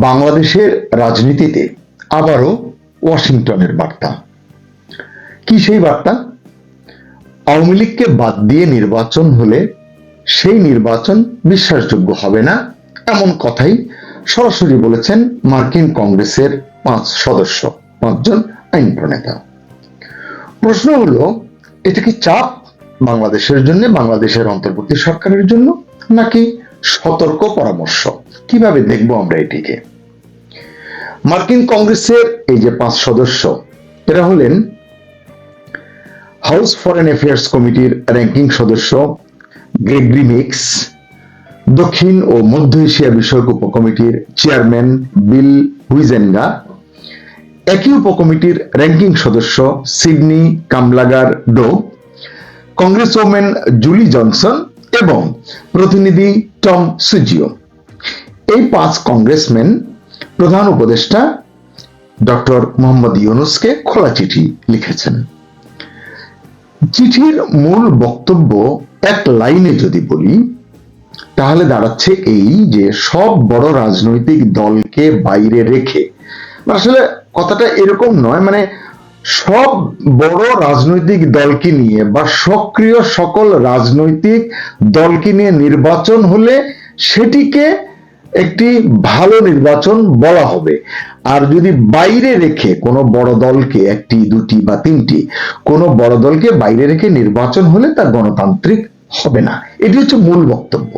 বাংলাদেশের রাজনীতিতে আবারও ওয়াশিংটনের বার্তা। কি সেই বার্তা? আওয়ামী লীগকে বাদ দিয়ে নির্বাচন হলে সেই নির্বাচন বিশ্বাসযোগ্য হবে না, এমন কথাই সরাসরি বলেছেন মার্কিন কংগ্রেসের 5 জন আইন প্রণেতা। প্রশ্ন হলো, এটা কি চাপ বাংলাদেশের জন্য, বাংলাদেশের অন্তর্বর্তী সরকারের জন্য, নাকি সতর্ক পরামর্শ? কিভাবে দেখবো আমরা এটিকে? মার্কিন কংগ্রেসের এই যে 5 সদস্য, এরা হলেন হাউস ফরেন অ্যাফেয়ার্স কমিটির র্যাঙ্কিং সদস্য গ্রেগরি মিক্স, দক্ষিণ ও মধ্য এশিয়া বিষয়ক উপকমিটির চেয়ারম্যান বিল হুইজেনগা, একই উপকমিটির র্যাঙ্কিং সদস্য Sydney Kamlager Dove, congresswoman Julie Johnson এবং প্রতিনিধি টম সুজিও। এই 5 কংগ্রেসম্যান প্রধান উপদেষ্টা ডক্টর মোহাম্মদ ইউনূসকে খোলা চিঠি লিখেছেন। চিঠির মূল বক্তব্য এক লাইনে যদি বলি তাহলে দাঁড়াচ্ছে এই যে সব বড় রাজনৈতিক দলকে বাইরে রেখে, আসলে কথাটা এরকম নয়, মানে সব বড় রাজনৈতিক দলকে নিয়ে বা সক্রিয় সকল রাজনৈতিক দলকে নিয়ে নির্বাচন হলে সেটিকে একটি ভালো নির্বাচন বলা হবে। আর যদি বাইরে রেখে কোনো বড় দলকে, একটি দুটি বা তিনটি কোনো বড় দলকে বাইরে রেখে নির্বাচন হলে তা গণতান্ত্রিক হবে না। এটি হচ্ছে মূল বক্তব্য।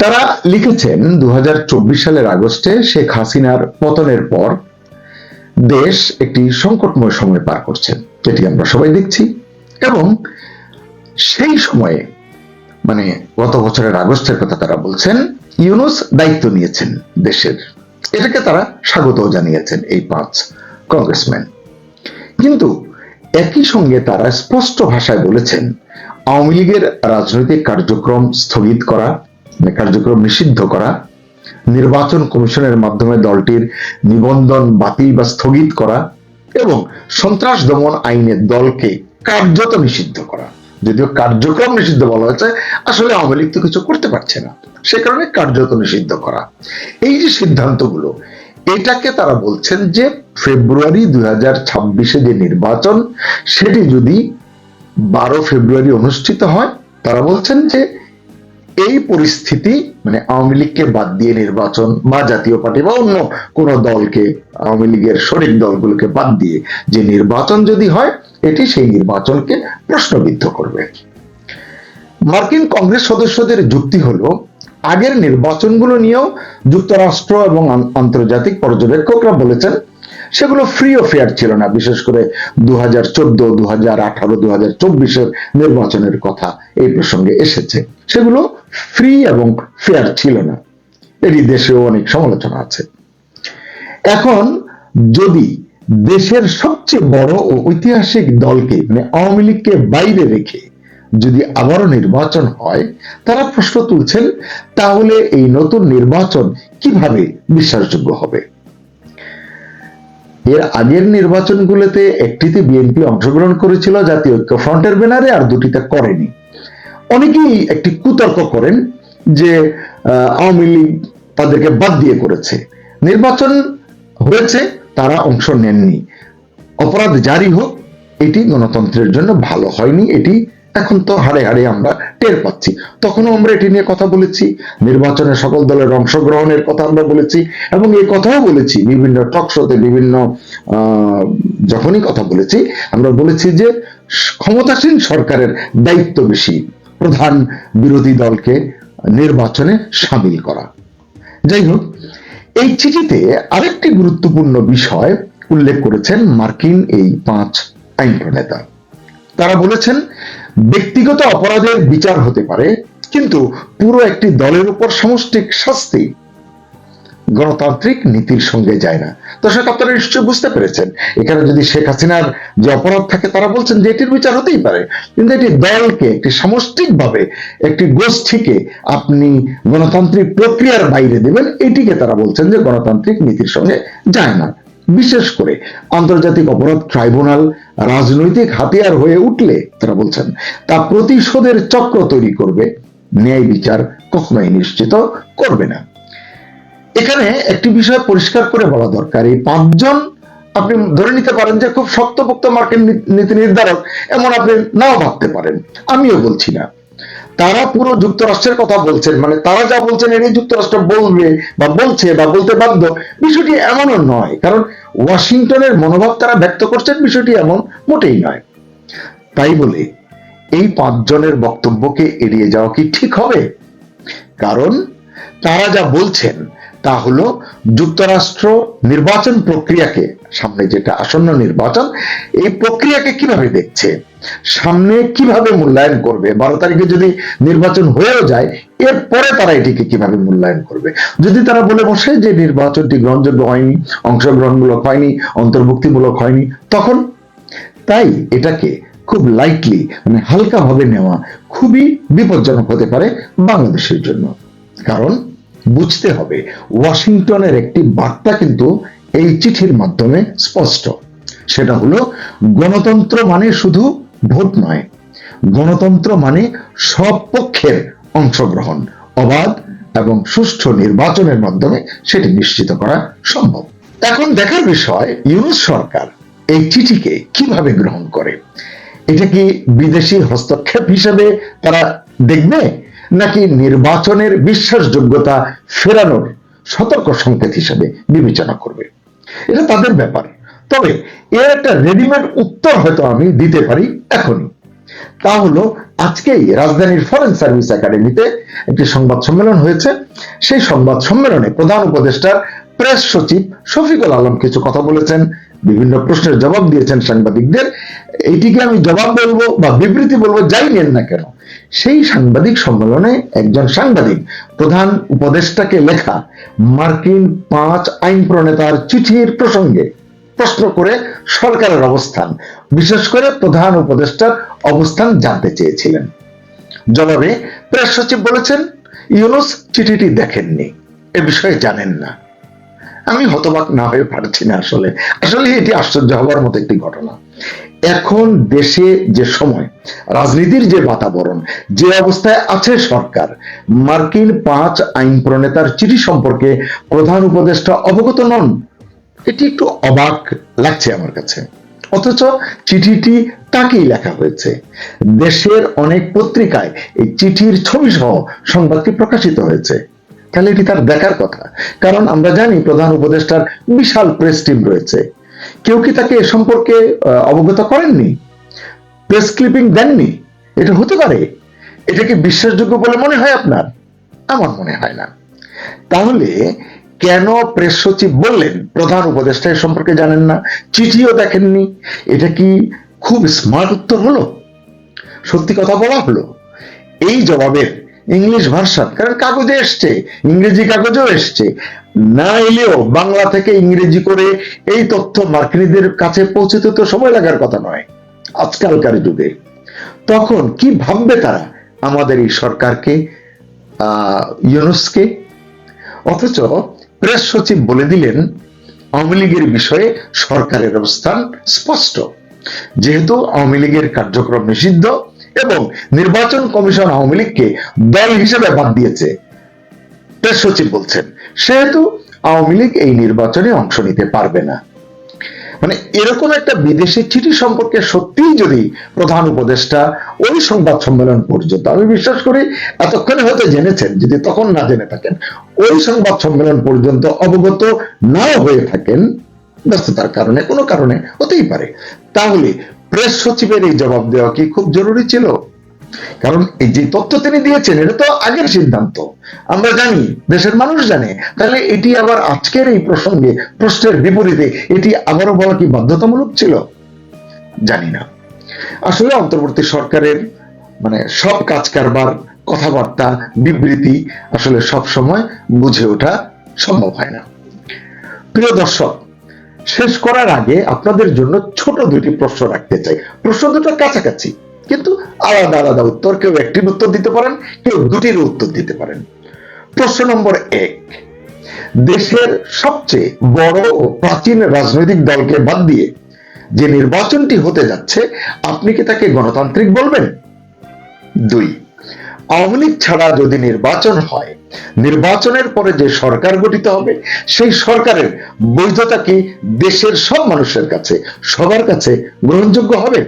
তারা লিখেছেন 2024 সালের আগস্টে শেখ হাসিনার পতনের পর দেশ একটি সংকটময় সময় পার করছে, যেটি আমরা সবাই দেখছি, এবং সেই সময়ে মানে গত বছরের আগস্টের কথা তারা বলছেন, ইউনূস দায়িত্ব নিয়েছেন দেশের, এটাকে তারা স্বাগত জানিয়েছেন এই 5 কংগ্রেসম্যান। কিন্তু একই সঙ্গে তারা স্পষ্ট ভাষায় বলেছেন আওয়ামী লীগের রাজনৈতিক কার্যক্রম স্থগিত করা, কার্যক্রম নিষিদ্ধ করা, নির্বাচন কমিশনের মাধ্যমে দলটির নিবন্ধন বাতিল বা স্থগিত করা এবং সন্ত্রাস দমন আইনের দলকে কার্যত নিষিদ্ধ করা। যদিও কার্যক্রম নিষিদ্ধ বলা হয়েছে, আসলে আওয়ামী লীগ তো কিছু করতে পারছে না, সে কারণে কার্যত নিষিদ্ধ করা। এই যে সিদ্ধান্তগুলো, এটাকে তারা বলছেন যে ফেব্রুয়ারি 2026-এ যে নির্বাচন, সেটি যদি 12 ফেব্রুয়ারি অনুষ্ঠিত হয়, তারা বলছেন যে এই পরিস্থিতি, মানে আওয়ামী লীগকে বাদ দিয়ে নির্বাচন বা জাতীয় পার্টি বা অন্য কোন দলকে, আওয়ামী লীগের শরিক দলগুলোকে বাদ দিয়ে যে নির্বাচন যদি হয়, এটি সেই নির্বাচনকে প্রশ্নবিদ্ধ করবে। মার্কিন কংগ্রেস সদস্যদের যুক্তি হলো, আগের নির্বাচনগুলো নিয়েও যুক্তরাষ্ট্র এবং আন্তর্জাতিক পর্যবেক্ষকরা বলেছেন সেগুলো ফ্রি ও ফেয়ার ছিল না। বিশেষ করে 2014, 2018, 2024-এর নির্বাচনের কথা এই প্রসঙ্গে এসেছে, সেগুলো ফ্রি এবং ফেয়ার ছিল না। এটি দেশেও অনেক সমালোচনা আছে। এখন যদি দেশের সবচেয়ে বড় ও ঐতিহাসিক দলকে, মানে আওয়ামী লীগকে বাইরে রেখে যদি আবারও নির্বাচন হয়, তারা প্রশ্ন তুলছেন তাহলে এই নতুন নির্বাচন কিভাবে বিশ্বাসযোগ্য হবে? এর আগের নির্বাচনগুলোতে একটিতে বিএনপি অংশগ্রহণ করেছিল জাতীয় ঐক্য ফ্রন্টের ব্যানারে, আর দুটিতে করেনি। অনেকেই একটি কুতর্ক করেন যে আওয়ামী লীগ তাদেরকে বাদ দিয়ে করেছে, নির্বাচন হয়েছে, তারা অংশ নেননি, অপরাধ জারি হোক, এটি গণতন্ত্রের জন্য ভালো হয়নি। এটি এখন তো হাড়ে হাড়ে আমরা টের পাচ্ছি। তখনও আমরা এটি নিয়ে কথা বলেছি, নির্বাচনে সকল দলের অংশগ্রহণের কথা আমরা বলেছি, এবং এই কথাও বলেছি বিভিন্ন টক শোতে, বিভিন্ন যখনই কথা বলেছি আমরা বলেছি যে ক্ষমতাসীন সরকারের দায়িত্ব বেশি প্রধান বিরোধী দলকে নির্বাচনে সামিল করা। যাই হোক, এই চিঠিতে আরেকটি গুরুত্বপূর্ণ বিষয় উল্লেখ করেছেন মার্কিন এই 5 আইন প্রণেতা। তারা বলেছেন ব্যক্তিগত অপরাধের বিচার হতে পারে, কিন্তু পুরো একটি দলের উপর সামষ্টিক শাস্তি গণতান্ত্রিক নীতির সঙ্গে যায় না। দর্শক, আপনারা নিশ্চয়ই বুঝতে পেরেছেন, এখানে যদি শেখ হাসিনার যে অপরাধ থাকে, তারা বলছেন যে এটির বিচার হতেই পারে, কিন্তু এটি দলকে, একটি সামষ্টিকভাবে একটি গোষ্ঠীকে আপনি গণতান্ত্রিক প্রক্রিয়ার বাইরে দেবেন, এটিকে তারা বলছেন যে গণতান্ত্রিক নীতির সঙ্গে যায় না। বিশেষ করে আন্তর্জাতিক অপরাধ ট্রাইব্যুনাল রাজনৈতিক হাতিয়ার হয়ে উঠলে তারা বলছেন তা প্রতিশোধের চক্র তৈরি করবে, ন্যায় বিচার কখনোই নিশ্চিত করবে না। এখানে একটি বিষয় পরিষ্কার করে বলা দরকার, এই পাঁচজন আপনি ধরে নিতে পারেন যে খুব শক্তপোক্ত মার্কিন নীতি নির্ধারক, এমন আপনি নাও ভাবতে পারেন, আমিও বলছি না। তারা পুরো যুক্তরাষ্ট্রের কথা বলছেন, মানে তারা যা বলছেন এটাই যুক্তরাষ্ট্র বলবে বা বলছে বা বলতে বাধ্য, বিষয়টি এমনও নয়। কারণ ওয়াশিংটনের মনোভাব তারা ব্যক্ত করছেন, বিষয়টি এমন মোটেই নয়। তাই বলে এই পাঁচজনের বক্তব্যকে এড়িয়ে যাওয়া কি ঠিক হবে? কারণ তারা যা বলছেন তা হলো যুক্তরাষ্ট্র নির্বাচন প্রক্রিয়াকে, সামনে যেটা আসন্ন নির্বাচন, এই প্রক্রিয়াকে কিভাবে দেখছে, সামনে কিভাবে মূল্যায়ন করবে, 12 তারিখে যদি নির্বাচন হয়েও যায় এরপরে তারা এটিকে কিভাবে মূল্যায়ন করবে। যদি তারা বলে বসে যে নির্বাচনটি গ্রহণযোগ্য হয়নি, অংশগ্রহণমূলক হয়নি, অন্তর্ভুক্তিমূলক হয়নি, তখন তাই এটাকে খুব লাইটলি, মানে হালকাভাবে নেওয়া খুবই বিপজ্জনক হতে পারে বাংলাদেশের জন্য। কারণ বুঝতে হবে, ওয়াশিংটনের একটি বার্তা কিন্তু এই চিঠির মাধ্যমে স্পষ্ট। সেটা হলো গণতন্ত্র মানে শুধু ভোট নয়, গণতন্ত্র মানে সব পক্ষের অংশগ্রহণ, অবাধ এবং সুষ্ঠু নির্বাচনের মাধ্যমে সেটি নিশ্চিত করা সম্ভব। এখন দেখার বিষয় ইউনূস সরকার এই চিঠিকে কিভাবে গ্রহণ করে। এটা কি বিদেশি হস্তক্ষেপ হিসেবে তারা দেখবে, নাকি নির্বাচনের বিশ্বাসযোগ্যতা ফেরানোর সতর্ক সংকেত হিসেবে বিবেচনা করবে? এটা তাদের ব্যাপার। তবে এর একটা রেডিমেড উত্তর হয়তো আমি দিতে পারি এখনই। তা হলো, আজকেই রাজধানীর ফরেন সার্ভিস একাডেমিতে একটি সংবাদ সম্মেলন হয়েছে। সেই সংবাদ সম্মেলনে প্রধান উপদেষ্টার প্রেস সচিব শফিকুল আলম কিছু কথা বলেছেন, বিভিন্ন প্রশ্নের জবাব দিয়েছেন সাংবাদিকদের। এইটিকে আমি জবাব বলবো বা বিবৃতি বলবো, যাই নেন না কেন, সেই সাংবাদিক সম্মেলনে একজন সাংবাদিক প্রধান উপদেষ্টাকে লেখা মার্কিন 5 আইন প্রণেতার চিঠির প্রসঙ্গে প্রশ্ন করে সরকারের অবস্থান, বিশেষ করে প্রধান উপদেষ্টার অবস্থান জানতে চেয়েছিলেন। জবাবে প্রেস সচিব বলেছেন, ইউনূস চিঠিটি দেখেননি, এ বিষয়ে জানেন না। আমি হতবাক না হয়ে পারছি না। আসলে এটি আশ্চর্য হবার মতো একটি ঘটনা। এখন দেশে যে সময়, রাজনীতির যে বাতাবরণ, যে অবস্থায় আছে সরকার, মার্কিন 5 আইন প্রণেতার চিঠি সম্পর্কে প্রধান উপদেষ্টা অবগত নন, এটি একটু অবাক লাগছে আমার কাছে। অথচ চিঠিটি তাকেই লেখা হয়েছে। দেশের অনেক পত্রিকায় এই চিঠির ছবি সহ সংবাদটি প্রকাশিত হয়েছে। তাহলে এটি তার দেখার কথা। কারণ আমরা জানি প্রধান উপদেষ্টার বিশাল প্রেস টিম রয়েছে। কেউ কি তাকে এ সম্পর্কে অবগত করেননি, প্রেস ক্লিপিং দেননি? এটা হতে পারে? এটা কি বিশ্বাসযোগ্য বলে মনে হয় আপনার? আমার মনে হয় না। তাহলে কেন প্রেস সচিব বললেন প্রধান উপদেষ্টা এ সম্পর্কে জানেন না, চিঠিও দেখেননি? এটা কি খুব স্মার্ট উত্তর হলো? সত্যি কথা বলা হলো? এই জবাবের ইংলিশ ভার্সন, কারণ কাগজে এসছে, ইংরেজি কাগজেও এসছে, না এলেও বাংলা থেকে ইংরেজি করে এই তথ্য মার্কিনীদের কাছে পৌঁছতে তো সময় লাগার কথা নয় আজকালকার যুগে। তখন কি ভাববে তারা আমাদের এই সরকারকে, ইউনূসকে? অথচ প্রেস সচিব বলে দিলেন আওয়ামী লীগের বিষয়ে সরকারের অবস্থান স্পষ্ট। যেহেতু আওয়ামী লীগের কার্যক্রম নিষিদ্ধ এবং নির্বাচন কমিশন আওয়ামী লীগকে দল হিসেবে বাদ দিয়েছে, প্রেস সচিব বলছেন, সেহেতু আওয়ামী লীগ এই নির্বাচনে অংশ নিতে পারবে না। মানে এরকম একটা বিদেশি চিঠি সম্পর্কে সত্যিই যদি প্রধান উপদেষ্টা ওই সংবাদ সম্মেলন পর্যন্ত, আমি বিশ্বাস করি এতক্ষণে হয়তো জেনেছেন, যদি তখন না জেনে থাকেন, ওই সংবাদ সম্মেলন পর্যন্ত অবগত নাও হয়ে থাকেন, ব্যস্ততার কারণে, কোনো কারণে হতেই পারে, তাহলে প্রেস সচিবের এই জবাব দেওয়া কি খুব জরুরি ছিল? কারণ এই যে তথ্য তিনি দিয়েছেন এটা তো আগের সিদ্ধান্ত, আমরা জানি, দেশের মানুষ জানে। তাহলে এটি আবার আজকের এই প্রসঙ্গে প্রশ্নের বিপরীতে এটি আবারও বলা কি বাধ্যতামূলক ছিল? জানি না। আসলে অন্তর্বর্তী সরকারের মানে সব কাজ কারবার, কথাবার্তা, বিবৃতি আসলে সব সময় বুঝে ওঠা সম্ভব হয় না। প্রিয় দর্শক, শেষ করার আগে আপনাদের জন্য ছোট দুটি প্রশ্ন রাখতে চাই। প্রশ্ন দুটো কাছাকাছি, কিন্তু আলাদা আলাদা উত্তর। কেউ একটির উত্তর দিতে পারেন, কেউ দুটির উত্তর দিতে পারেন। প্রশ্ন নম্বর 1, দেশের সবচেয়ে বড় ও প্রাচীন রাজনৈতিক দলকে বাদ দিয়ে যে নির্বাচনটি হতে যাচ্ছে, আপনি কি তাকে গণতান্ত্রিক বলবেন? 2, আওয়ামী লীগ ছাড়া যদি নির্বাচন হয় নির্বাচনের পরে যে সরকার গঠিত হবে সেই সরকারের বৈধতা কি দেশের সব মানুষের কাছে, সবার কাছে গ্রহণযোগ্য হবে?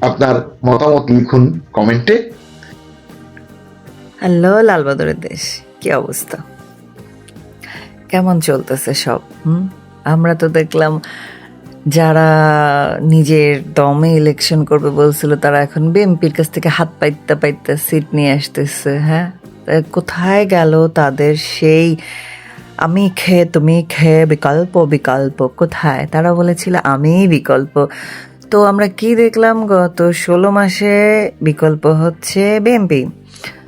আপনার মতামত লিখুন কমেন্টে। হ্যালো লালবাদরের দেশ, কি অবস্থা, কেমন চলতেছে সব? আমরা তো দেখলাম যারা নিজের দমে ইলেকশন করবে বলছিল তারা এখন বিএনপির কাছ থেকে হাত পাইতে পাইতে সিট নিয়ে আসতেছে। হ্যাঁ, কোথায় গেল তাদের সেই আমি খেয়ে তুমি খেয়ে বিকল্প? বিকল্প কোথায়? তারা বলেছিল আমি বিকল্প। তো আমরা কি দেখলাম, গত 16 মাসে বিকল্প হচ্ছে বিএনপি।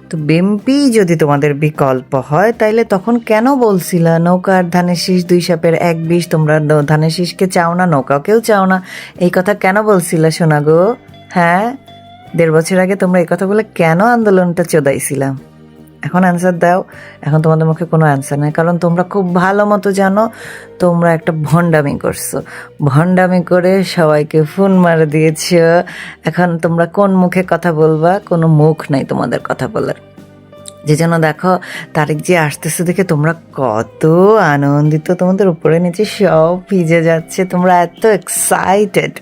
তো বিএনপি যদি তোমাদের বিকল্প হয় তাইলে তখন কেন বলছিলা নৌকার ধানের শীষ 2 সাপের 1 বিষ, তোমরা ধানের শীষকে চাও না, নৌকাকেও চাও না, এই কথা কেন বলছিলা শোনা গো? হ্যাঁ, 1.5 বছর আগে তোমরা এই কথা বলে কেন আন্দোলনটা চোদাইছিলাম? এখন অ্যান্সার দাও। এখন তোমাদের মুখে কোনো অ্যান্সার নেই, কারণ তোমরা খুব ভালো মতো জানো তোমরা একটা ভণ্ডামি করছো। ভণ্ডামি করে সবাইকে ফোন মারে দিয়েছ। এখন তোমরা কোন মুখে কথা বলবা? কোনো মুখ নাই তোমাদের কথা বলার। যে জন্য দেখো তারিখ যে আসতেছে দেখে তোমরা কত আনন্দিত, তোমাদের উপরে নিচে সব ভিজে যাচ্ছে, তোমরা এত এক্সাইটেড।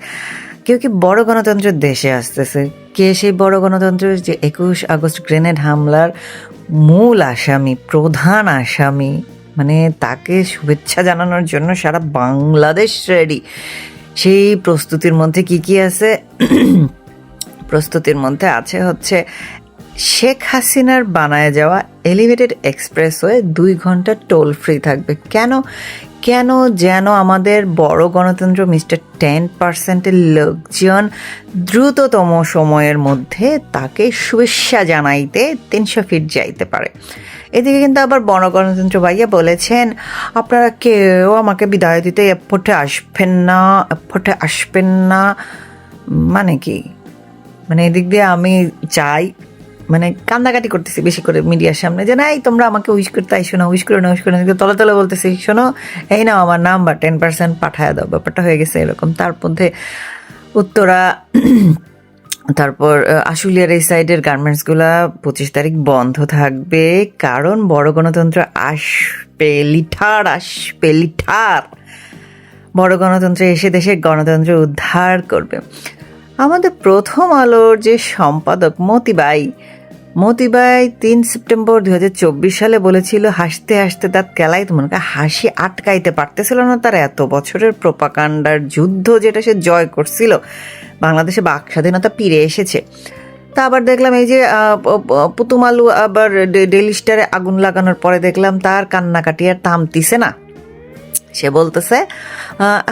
কেউ কি বড় গণতন্ত্রের দেশে আসতেছে। কে সেই বড় গণতন্ত্রের? যে 21 আগস্ট গ্রেনেড হামলার মূল আসামি, প্রধান আসামি, মানে তাকে শুভেচ্ছা জানানোর জন্য সারা বাংলাদেশ রেডি। সেই প্রস্তুতির মধ্যে কি কি আছে? প্রস্তুতির মধ্যে আছে হচ্ছে শেখ হাসিনার বানায় যাওয়া এলিভেটেড এক্সপ্রেসওয়ে 2 ঘন্টা টোল ফ্রি থাকবে। কেন? কেন যেন আমাদের বড় গণতন্ত্র মিস্টার 10%-এর লোকজন দ্রুততম সময়ের মধ্যে তাকে শুভেচ্ছা জানাইতে 300 ফিট যাইতে পারে। এদিকে কিন্তু আবার বড় গণতন্ত্র ভাইয়া বলেছেন আপনারা কেউ আমাকে বিদায় দিতে এয়ারপোর্টে আসবেন না। মানে কি? মানে এদিক দিয়ে আমি চাই, মানে কান্দাকাটি করতেছি বেশি করে মিডিয়ার সামনে, যে নাই তোমরা আমাকে উইশ করতে আইসো না, উইশ করে না, উইশ করে না, তলে তলে বলতেছি শোনো এই নাও আমার নাম্বার, 10% পাঠায় দাও। ব্যাপারটা হয়ে গেছে এরকম। তার মধ্যে উত্তরা, তারপর আশুলিয়ার এই সাইডের গার্মেন্টসগুলা 25 তারিখ বন্ধ থাকবে, কারণ বড় গণতন্ত্র আসবে, লিঠার বড় গণতন্ত্র এসে দেশের গণতন্ত্র উদ্ধার করবে। আমাদের প্রথম আলোর যে সম্পাদক মতিবাই 3 সেপ্টেম্বর 2024 সালে বলেছিল হাসতে হাসতে দাঁত কেলাই, তোমাকে হাসি আটকাইতে পারতেছিল না। তার এত বছরের প্রোপাগান্ডার যুদ্ধ যেটা সে জয় করছিল, বাংলাদেশে বাক স্বাধীনতা ফিরে এসেছে। তা আবার দেখলাম এই যে পুতুম আলু আবার ডেইলি স্টারে আগুন লাগানোর পরে দেখলাম তার কান্নাকাটি আর থামতিছে না। সে বলতেছে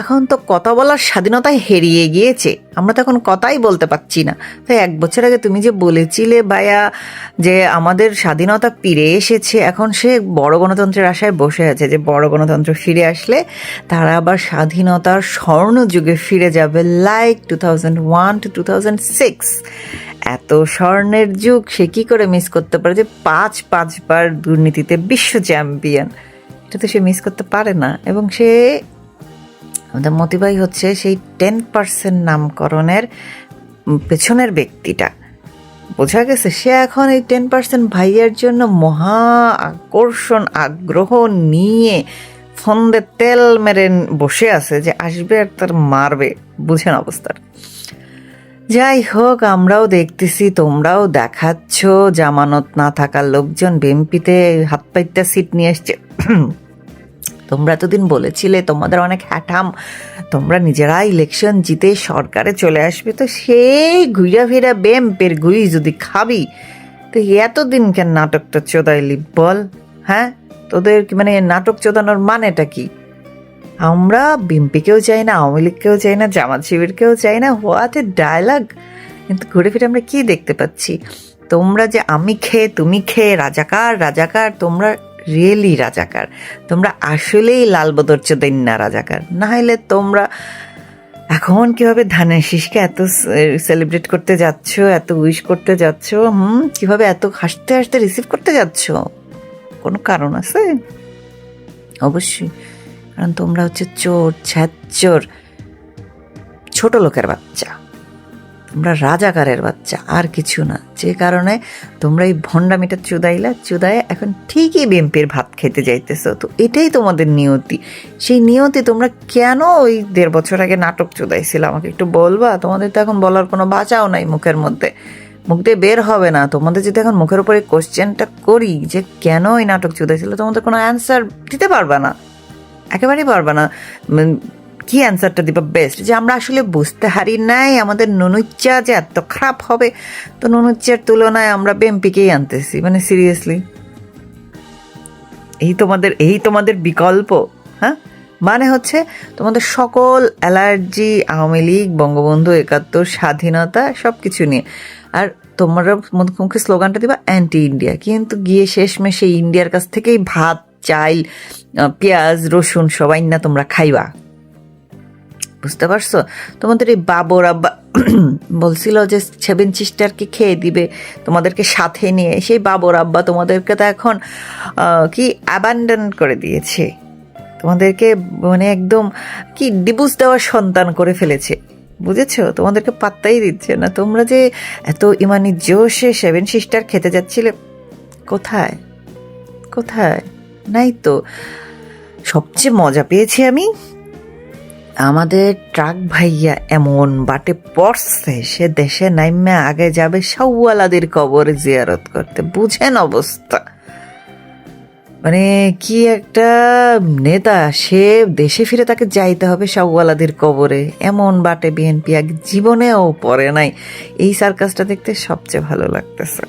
এখন তো কথা বলার স্বাধীনতা হারিয়ে গিয়েছে, আমরা তো এখন কথাই বলতে পারছি না। তাই 1 বছর আগে তুমি যে বলেছিলে ভাইয়া যে আমাদের স্বাধীনতা ফিরে এসেছে, এখন সে বড় গণতন্ত্রের আশায় বসে আছে যে বড় গণতন্ত্র ফিরে আসলে তারা আবার স্বাধীনতার স্বর্ণযুগে ফিরে যাবে, লাইক 2001 to 2006। এত স্বর্ণের যুগ সে কি করে মিস করতে পারে, যে 5বার দুর্নীতিতে বিশ্ব চ্যাম্পিয়ন, এটা তো সে মিস করতে পারে না। এবং সে আমাদের মতিবাই হচ্ছে সেই 10% নামকরণের পেছনের ব্যক্তিটা, বোঝা গেছে। সে এখন এই 10% ভাইয়ের জন্য মহা আকর্ষণ আগ্রহ নিয়ে ফন্দে তেল মেরে বসে আছে যে আসবে আর তার মারবে, বুঝেন অবস্থার। যাই হোক, আমরাও দেখতেছি, তোমরাও দেখাচ্ছ, জামানত না থাকার লোকজন বিএনপিতে হাত পাইতে সিট নিয়ে এসছে। তোমরা এতদিন বলেছিলে তোমাদের অনেক হ্যাঠাম, তোমরা নিজেরা ইলেকশন জিতে সরকারে চলে আসবে, তো সেই ঘুরা ফিরা বিএনপির ঘুরি যদি খাবি তো এতদিন কেন নাটকটা চোদাইলি বল? হ্যাঁ, তোদের মানে নাটক চোদানোর মানেটা কি? আমরা বিএনপিকেও চাই না, আওয়ামী লীগকেও চাই না, জামাত শিবিরকেও চাই না, হোয়াট এ ডায়লগ। কিন্তু ঘুরে ফিরে আমরা কি দেখতে পাচ্ছি? তোমরা যে আমি খেয়ে তুমি খেয়ে রাজাকার, তোমরা রিয়েলি রাজাকার, তোমরা আসলেই লালবদর চোদাইন্না রাজাকার। না হলে তোমরা এখন কিভাবে ধানের শীষকে এত সেলিব্রেট করতে যাচ্ছ, এত উইশ করতে যাচ্ছ, কিভাবে এত হাসতে হাসতে রিসিভ করতে যাচ্ছ? কোনো কারণ আছে? অবশ্যই, কারণ তোমরা হচ্ছে চোর, ছ্যাচ্চোর, ছোট লোকের বাচ্চা। তোমরা রাজাকারের বাচ্চা, আর কিছু না। যে কারণে তোমরা এই ভণ্ডামিটা চুদায় এখন ঠিকই বিএনপির ভাত খেতে যাইতেছো। তো এটাই তোমাদের নিয়তি। সেই নিয়তি তোমরা কেন ওই 1.5 বছর আগে নাটক চুদাইছিল আমাকে একটু বলবা? তোমাদের তো এখন বলার কোনো বাঁচাও নাই মুখের মধ্যে, মুখ দিয়ে বের হবে না। তোমাদের যদি এখন মুখের উপরে কোশ্চেনটা করি যে কেন ওই নাটক চুদাইছিল, তোমাদের কোনো অ্যান্সার দিতে পারবে না, একেবারেই পারবে না। কি অ্যান্সারটা দিবা বেস্ট? যে আমরা আসলে বুঝতে হারি নাই আমাদের নুনুচ্চা যে এত খারাপ হবে, তো নুনুচ্চার তুলনায় আমরা বিএমপিকেই আনতেছি। মানে সিরিয়াসলি, এই তোমাদের বিকল্প? হ্যাঁ, মানে হচ্ছে তোমাদের সকল অ্যালার্জি আওয়ামী লীগ, বঙ্গবন্ধু 71, স্বাধীনতা, সব কিছু নিয়ে। আর তোমরা মুখে স্লোগানটা দিবা অ্যান্টি ইন্ডিয়া, কিন্তু গিয়ে শেষমেশে ইন্ডিয়ার কাছ থেকেই ভাত, চাল, পেঁয়াজ, রসুন সবাই না তোমরা খাইবা। বুঝতে পারছো? তোমাদের এই বাবর আব্বা বলছিল যে 7 সিস্টারকে খেয়ে দিবে তোমাদেরকে সাথে নিয়ে, সেই বাবর আব্বা তোমাদেরকে তো এখন কি অ্যাবান্ডন করে দিয়েছে, তোমাদেরকে মানে একদম কি ডিভোর্স দেওয়ার সন্তান করে ফেলেছে। বুঝেছো? তোমাদেরকে পাত্তাই দিচ্ছে না। তোমরা যে এত ইমানি জোশে 7 সিস্টার খেতে যাচ্ছিলে, কোথায় কোথায়? নাই তো। সবচেয়ে মজা পেয়েছি আমি, আমাদের ট্রাক ভাইয়া এমন বাটে পড়ছে, সে দেশে নাইমা আগে যাবে শাওয়ালাদের কবরে জিয়ারত করতে। বুঝেন অবস্থা? মানে কি একটা নেতা, সে দেশে ফিরে তাকে যাইতে হবে শাওয়ালাদের কবরে, এমন বাটে বিএনপি আগে জীবনেও পড়ে নাই। এই সার্কাসটা দেখতে সবচেয়ে ভালো লাগতেছে।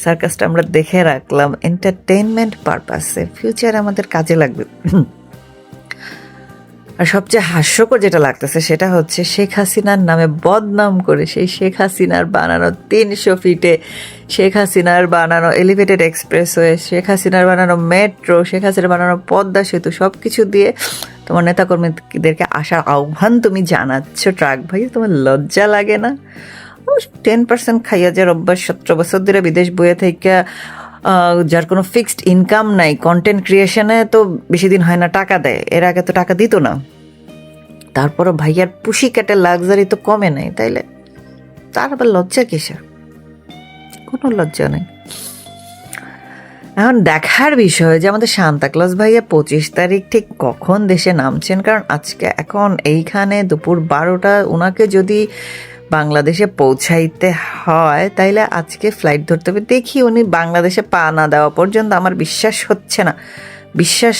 সার্কাসটা আমরা দেখে রাখলাম এন্টারটেইনমেন্ট পারপাসে, ফিউচার আমাদের কাজে লাগবে। আর সবচেয়ে হাস্যকর যেটা লাগতেছে সেটা হচ্ছে শেখ হাসিনার নামে বদনাম করে সেই শেখ হাসিনার বানানো 300 ফিটে, শেখ হাসিনার বানানো এলিভেটেড এক্সপ্রেসওয়ে, শেখ হাসিনার বানানো মেট্রো, শেখ হাসিনার বানানো পদ্মা সেতু, সব কিছু দিয়ে তোমার নেতাকর্মীদেরকে আসার আহ্বান তুমি জানাচ্ছ। ট্রাক ভাই, তোমার লজ্জা লাগে না? 10% খাইয়া যার অভ্যাস, 17 বছর ধরে বিদেশ বইয়ে থেকে, যার কোনো ফিক্সড ইনকাম নাই, কন্টেন্ট ক্রিয়েশনে তো বেশি দিন হয় না টাকা দেয়, এর আগে তো টাকা দিত না। তারপরও ভাইয়ার পুষি ক্যাটের লাক্সারি তো কমে নাই, তাইলে তার আবার লজ্জা কিসের? কোনো লজ্জা নেই। এখন দেখার বিষয় যে আমাদের সান্তাক্লজ ভাইয়া 25 তারিখ ঠিক কখন দেশে নামছেন, কারণ আজকে এখন এইখানে দুপুর 12টা, ওনাকে যদি বাংলাদেশে পৌঁছাইতে হয় তাইলে আজকে ফ্লাইট ধরতে হবে। দেখি উনি বাংলাদেশে পা না দেওয়া পর্যন্ত আমার বিশ্বাস হচ্ছে না। বিশ্বাস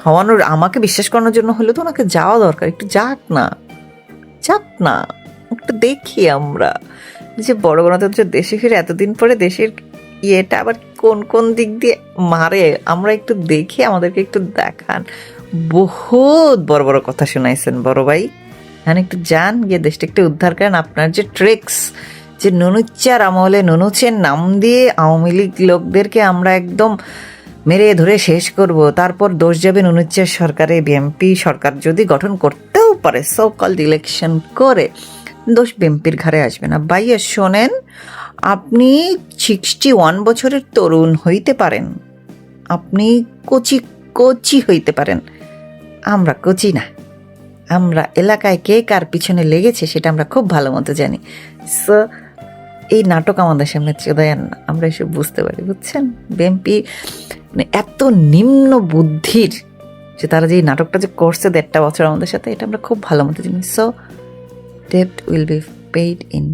হওয়ানোর, আমাকে বিশ্বাস করানোর জন্য হলে তো ওনাকে যাওয়া দরকার। একটু যাক না একটু দেখি আমরা যে বড় গণতন্ত্র দেশে ফিরে এতদিন পরে দেশের ইয়েটা আবার কোন কোন দিক দিয়ে মারে, আমরা একটু দেখি, আমাদেরকে একটু দেখান। বহুত বড় বড় কথা শোনাইছেন বড় ভাই, হ্যাঁ একটু যান, গিয়ে দেশটা একটু উদ্ধার করেন। আপনার যে ট্রিক্স, যে নুনুচ্চার আমলে নুনুচের নাম দিয়ে আওয়ামী লীগ লোকদেরকে আমরা একদম মেরে ধরে শেষ করব, তারপর দোষ যাবে নুনুচ্চার সরকারে। বিএমপি সরকার যদি গঠন করতেও পারে, সো কল্ড ইলেকশন করে, দোষ বিএমপির ঘাড়ে আসবে না। ভাইয়া শোনেন, আপনি 61 বছরের তরুণ হইতে পারেন, আপনি কচি হইতে পারেন, আমরা কচি না। আমরা এলাকায় কে কার পিছনে লেগেছে সেটা আমরা খুব ভালো মতো জানি। সো এই নাটক আমাদের সামনে চোদায়েন না, আমরা এসব বুঝতে পারি। বুঝছেন? বিএনপি মানে এত নিম্ন বুদ্ধির যে তারা যে এই নাটকটা যে করছে 1.5 বছর আমাদের সাথে, এটা আমরা খুব ভালো মতো জানি। So that will be paid in